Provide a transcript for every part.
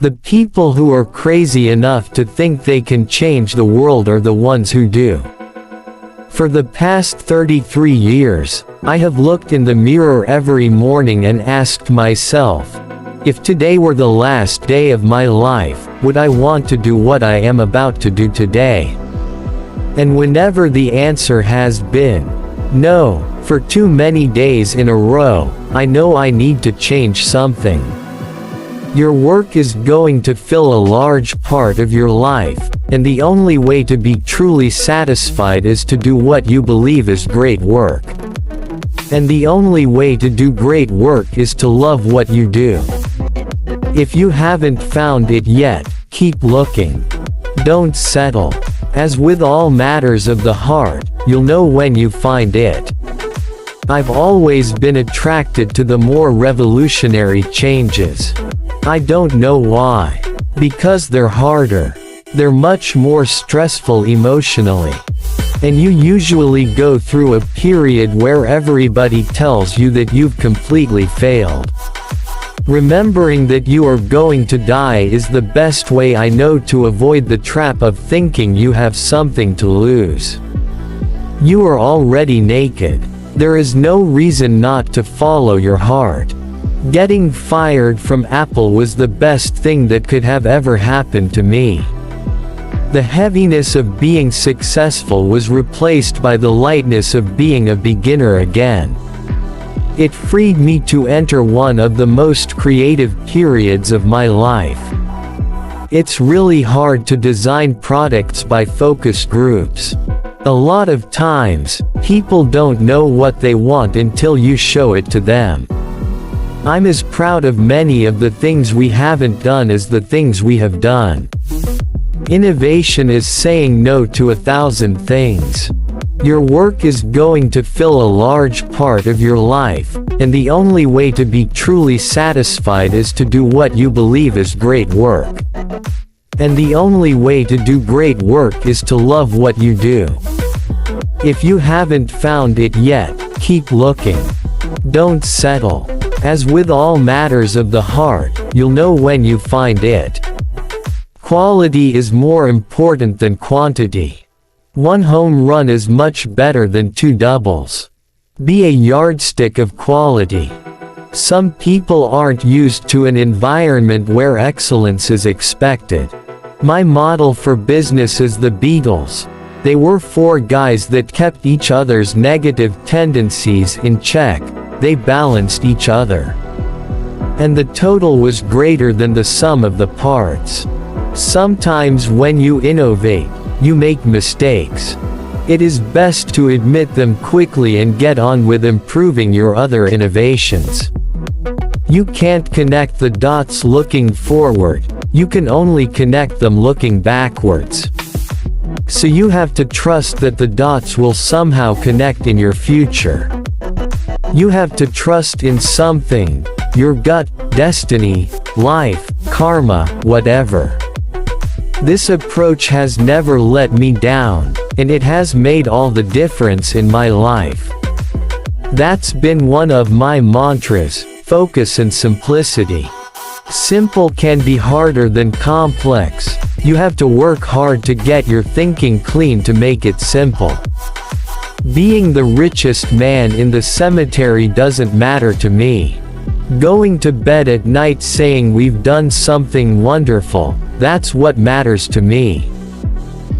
The people who are crazy enough to think they can change the world are the ones who do. For the past 33 years, I have looked in the mirror every morning and asked myself, if today were the last day of my life, would I want to do what I am about to do today? And whenever the answer has been no, for too many days in a row, I know I need to change something. Your work is going to fill a large part of your life, and the only way to be truly satisfied is to do what you believe is great work. And the only way to do great work is to love what you do. If you haven't found it yet, keep looking. Don't settle. As with all matters of the heart, you'll know when you find it. I've always been attracted to the more revolutionary changes. I don't know why. Because they're harder. They're much more stressful emotionally. And you usually go through a period where everybody tells you that you've completely failed. Remembering that you are going to die is the best way I know to avoid the trap of thinking you have something to lose. You are already naked. There is no reason not to follow your heart. Getting fired from Apple was the best thing that could have ever happened to me. The heaviness of being successful was replaced by the lightness of being a beginner again. It freed me to enter one of the most creative periods of my life. It's really hard to design products by focus groups. A lot of times, people don't know what they want until you show it to them. I'm as proud of many of the things we haven't done as the things we have done. Innovation is saying no to 1,000 things. Your work is going to fill a large part of your life, and the only way to be truly satisfied is to do what you believe is great work. And the only way to do great work is to love what you do. If you haven't found it yet, keep looking. Don't settle. As with all matters of the heart, you'll know when you find it. Quality is more important than quantity. One home run is much better than 2 doubles. Be a yardstick of quality. Some people aren't used to an environment where excellence is expected. My model for business is the Beatles. They were 4 guys that kept each other's negative tendencies in check. They balanced each other. And the total was greater than the sum of the parts. Sometimes when you innovate, you make mistakes. It is best to admit them quickly and get on with improving your other innovations. You can't connect the dots looking forward, you can only connect them looking backwards. So you have to trust that the dots will somehow connect in your future. You have to trust in something, your gut, destiny, life, karma, whatever. This approach has never let me down, and it has made all the difference in my life. That's been one of my mantras, focus and simplicity. Simple can be harder than complex. You have to work hard to get your thinking clean to make it simple. Being the richest man in the cemetery doesn't matter to me. Going to bed at night saying we've done something wonderful, that's what matters to me.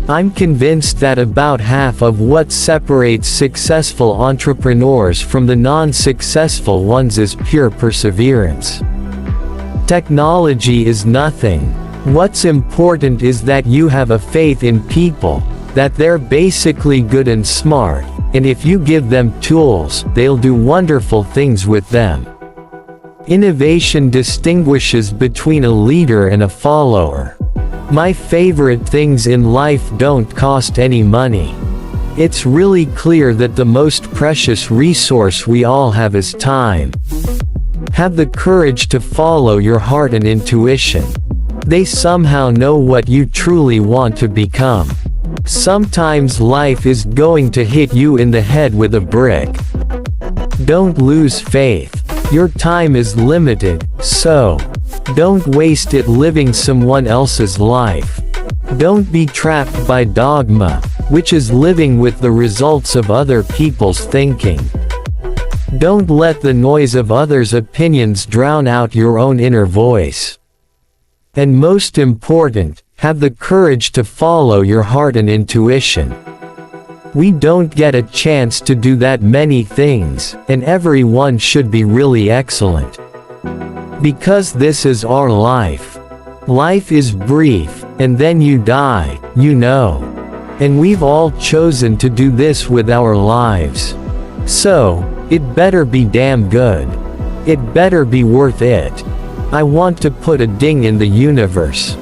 I'm convinced that about half of what separates successful entrepreneurs from the non-successful ones is pure perseverance. Technology is nothing. What's important is that you have a faith in people, that they're basically good and smart, and if you give them tools, they'll do wonderful things with them. Innovation distinguishes between a leader and a follower. My favorite things in life don't cost any money. It's really clear that the most precious resource we all have is time. Have the courage to follow your heart and intuition. They somehow know what you truly want to become. Sometimes life is going to hit you in the head with a brick. Don't lose faith. Your time is limited, so Don't waste it living someone else's life. Don't be trapped by dogma, which is living with the results of other people's thinking. Don't let the noise of others' opinions drown out your own inner voice. And most important, have the courage to follow your heart and intuition. We don't get a chance to do that many things, and everyone should be really excellent. Because this is our life. Life is brief, and then you die, you know. And we've all chosen to do this with our lives. So, it better be damn good. It better be worth it. I want to put a ding in the universe.